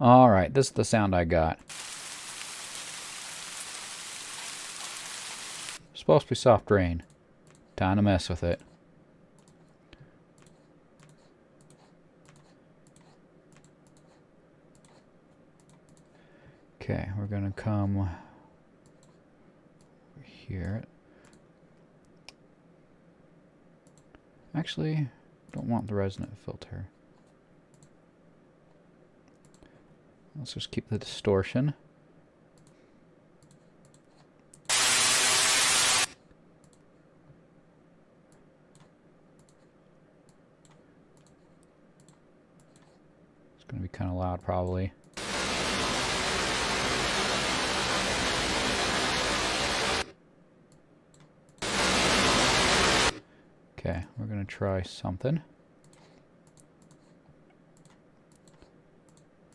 Alright, this is the sound I got. Supposed to be soft rain. Time to mess with it. Okay, we're gonna come here. Actually, don't want the resonant filter. Let's just keep the distortion. It's going to be kind of loud probably. Okay, we're going to try something.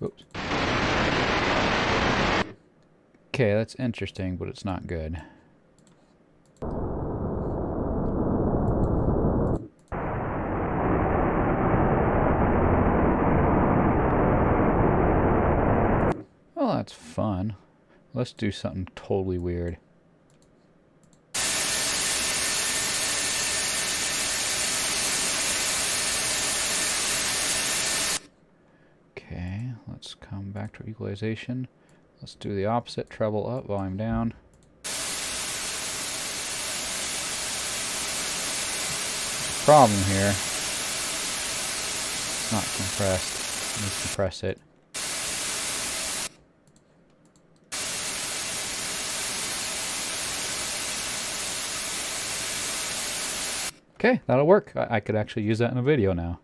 Oops. Okay, that's interesting, but it's not good. Well, that's fun. Let's do something totally weird. Okay, let's come back to equalization. Let's do the opposite, treble up, volume down. Problem here. It's not compressed. Let's compress it. Okay, that'll work. I could actually use that in a video now.